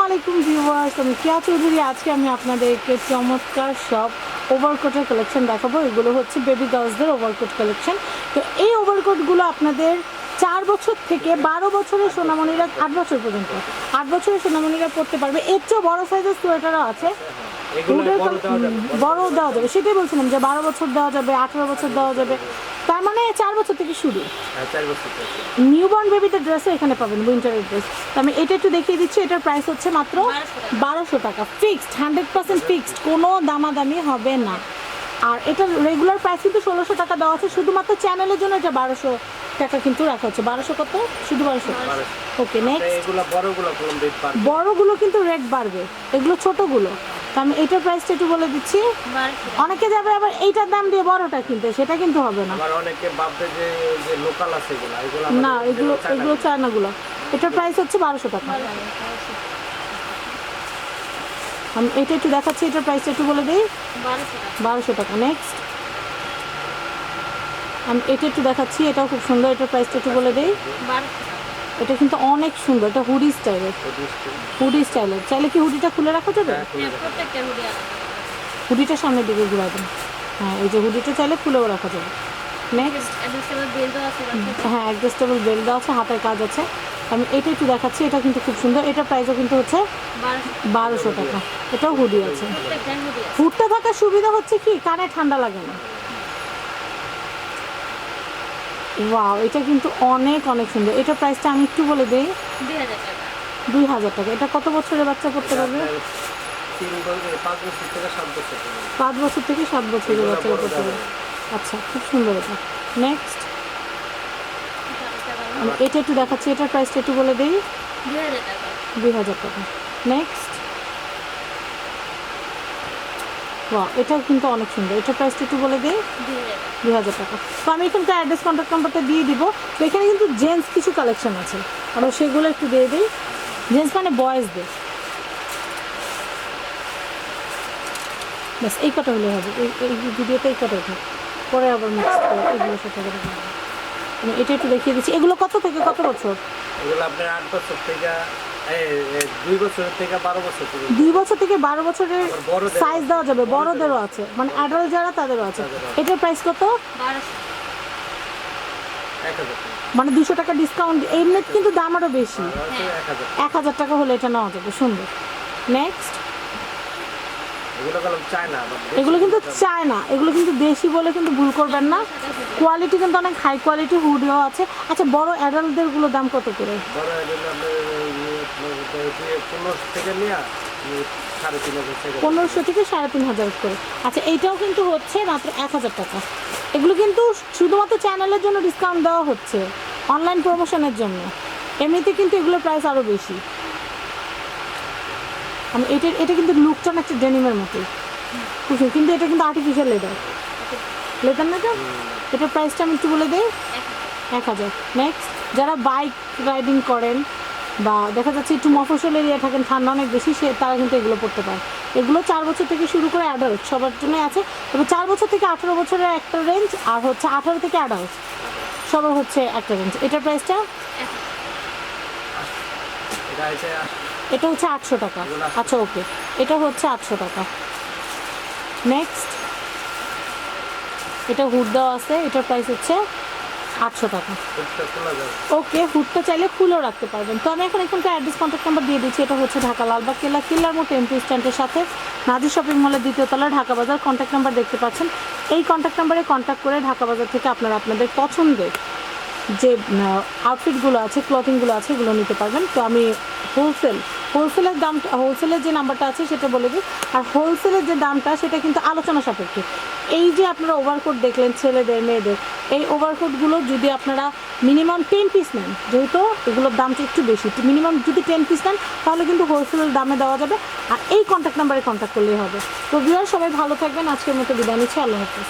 আলাইকুম ভিউয়ার্স, আমি কিয়া চৌধুরী। আজকে আমি আপনাদেরকে চমৎকার সব ওভারকোটের কালেকশন দেখাবো। এগুলো হচ্ছে বেবি গার্লসদের ওভারকোট কালেকশন। তো এই ওভারকোটগুলো আপনাদের 4 বছর থেকে 12 বছরের সোনামণিরা, 8 বছর পর্যন্ত 8 বছরের সোনামণিরা পড়তে পারবে। এর চেয়ে বড় সাইজের সোয়েটারও আছে, বড় দেওয়া যাবে। সেটাই বলছিলাম যে 12 বছর দেওয়া যাবে, 18 বছর দেওয়া যাবে, তার মানে 4 বছর থেকে শুরু। নিউবর্ন বেবিদের ড্রেসও এখানে পাবেন, উইন্টারের ড্রেস। তো আমি এটা একটু দেখিয়ে দিচ্ছি। এটার প্রাইস হচ্ছে মাত্র 1200 টাকা, ফিক্সড, 100% ফিক্সড, কোনো দামাদামি হবে না। আর এটার রেগুলার প্রাইস কিন্তু 1600 টাকা দেওয়া আছে, শুধুমাত্র চ্যানেলের জন্য এটা 1200 টাকা কিন্তু রাখা হচ্ছে। 1200 কত? শুধু 1200। ওকে, নেক্সট। বড়গুলো কিন্তু রেট বাড়বে, এগুলো ছোটগুলো। তো আমি এটার প্রাইসটা একটু বলে দিচ্ছি। অনেকে যাবে আবার এইটার দাম দিয়ে বড়টা কিনতে, সেটা কিন্তু হবে না। না, এগুলো চায়নাগুলো। এটার প্রাইস হচ্ছে 1200 টাকা। আমি এটা একটু দেখাচ্ছি, এটার প্রাইসটা একটু বলে দিই। 1200 টাকা। নেক্সট, আমি এটা একটু দেখাচ্ছি, এটাও খুব সুন্দর। এটার প্রাইসটা একটু বলে দিই। এটা কিন্তু অনেক সুন্দর, এটা হুডি স্টাইলের। চাইলে কি হুডিটা খুলে রাখা যাবে? হুডিটা সামনের দিকে ঘুরা দেন। হ্যাঁ, এই যে হুডিটা চাইলে খুলেও রাখা যাবে। নেক্সট, হ্যাঁ, অ্যাডজাস্টেবল বেল্ট দেওয়া আছে, হাতের কাজ আছে। আমি এটা একটু দেখাচ্ছি, এটা কিন্তু খুব সুন্দর। এটার প্রাইসও কিন্তু হচ্ছে 1200 টাকা। এটাও হুডি আছে। হুডটা থাকার সুবিধা হচ্ছে কি, কানে ঠান্ডা লাগে না। ওয়াও, এটা কিন্তু অনেক অনেক সুন্দর। এটার প্রাইসটা আমি একটু বলে দিই। 2000 টাকা। এটা কত বছরের বাচ্চা পড়তে পারবে? 5 বছর থেকে 7 বছরের বাচ্চারা পড়তে পারবে। আচ্ছা, খুব সুন্দর এটা। নেক্সট, আমি এটা একটু দেখাচ্ছি, এটার প্রাইসটা একটু বলে দিই। 2000 টাকা। নেক্সট, ওয়াও, এটাও কিন্তু অনেক সুন্দর। এটার প্রাইসটা একটু বলে দিই। 2000 টাকা। তো আমি এখানকার অ্যাড্রেস, কন্ট্যাক্ট নাম্বারটা দিয়ে দিব। তো এখানে কিন্তু জেন্টস কিছু কালেকশন আছে, আমরা সেগুলো একটু দিয়ে দিই। জেন্টস মানে বয়েজদের। ব্যাস এই কটা হলে হবে, এই ভিডিওতে এই কটা উঠে, পরে আবার মিক্স করে এগুলোর সাথে করে দেবো। আমি এটা একটু দেখিয়ে দিচ্ছি। এগুলো কত থেকে কত বছর? এগুলো আপনার 8 বছর থেকে 2 বছর থেকে 12 বছর পর্যন্ত। 2 বছর থেকে 12 বছরের সাইজ দেওয়া যাবে, বড়দেরও আছে, মানে অ্যাডাল্ট যারা তাদেরও আছে। এটার প্রাইস কত? 1000। মানে 200 টাকা ডিসকাউন্ট। এমনি কিন্তু দাম আরও বেশি। 1000 টাকা হলে এটা নেওয়া যাবে। সুন্দর। নেক্সট, এগুলো কিন্তু চায়না, এগুলো কিন্তু দেশি বলে কিন্তু ভুল করবেন না। কোয়ালিটি কিন্তু অনেক হাই কোয়ালিটি, হুডিও আছে। আচ্ছা, বড় অ্যাডাল্টদের গুলো দাম কত করে? 1500 থেকে 3500 করে। আচ্ছা, এইটাও কিন্তু হচ্ছে মাত্র 1000 টাকা। এগুলো কিন্তু শুধুমাত্র চ্যানেলের জন্য ডিসকাউন্ট দেওয়া হচ্ছে, অনলাইন প্রমোশনের জন্য। এমনিতে কিন্তু এগুলোর প্রাইস আরও বেশি। আমি এটা কিন্তু লুকটা না একটা ডেনিমের মতোই, কিন্তু এটা কিন্তু আর্টিফিশিয়াল লেদার না এটা। এটার প্রাইসটা আমি একটু বলে দিই। 1000। নেক্সট, যারা বাইক রাইডিং করেন বা দেখা যাচ্ছে একটু মফস্বল এরিয়া থাকেন, ঠান্ডা অনেক বেশি, তারা কিন্তু এগুলো পড়তে পারে। এগুলো 4 বছর থেকে শুরু করে অ্যাডাল্ট সবার জন্যই আছে। তবে 4 বছর থেকে 18 বছরের একটা রেঞ্জ, আর হচ্ছে 18 থেকে অ্যাডাল্ট সবার হচ্ছে একটা রেঞ্জ। এটার প্রাইসটা এটা হচ্ছে 800 টাকা। আচ্ছা, ওকে, এটা হচ্ছে 800 টাকা। নেক্সট, এটা হুড দেওয়া আছে, এটার প্রাইস হচ্ছে 800 টাকা। ওকে, হুডটা চাইলে খুলেও রাখতে পারবেন। তো আমি এখন এখানকার অ্যাড্রেস, কন্ট্যাক্ট নাম্বার দিয়ে দিচ্ছি। এটা হচ্ছে ঢাকা লালবাগ কেল্লার মতো এমপি স্ট্যান্ডের সাথে, নাজির শপিং মলের 2য় তলা, ঢাকা বাজার। কন্ট্যাক্ট নাম্বার দেখতে পাচ্ছেন। এই কন্ট্যাক্ট নাম্বারে কন্ট্যাক্ট করে ঢাকা বাজার থেকে আপনারা আপনাদের পছন্দের যে আউটফিটগুলো আছে, ক্লথিংগুলো আছে, এগুলো নিতে পারবেন। তো আমি হোলসেলের দামটা, হোলসেলের যে নাম্বারটা আছে সেটা বলে দিই। আর হোলসেলের যে দামটা সেটা কিন্তু আলোচনা সাপেক্ষে। এই যে আপনারা ওভারকোট দেখলেন ছেলেদের মেয়েদের, এই ওভারকোটগুলো যদি আপনারা মিনিমাম 10 পিস নেন, যেহেতু এগুলোর দামটা একটু বেশি, মিনিমাম যদি 10 পিস নেন তাহলে কিন্তু হোলসেলের দামে দেওয়া যাবে। আর এই কন্ট্যাক্ট নাম্বারে কন্ট্যাক্ট করলেই হবে। তো ভিউয়ার, সবাই ভালো থাকবেন। আজকের মতো বিদায় নিচ্ছি। আল্লাহ হাফেজ।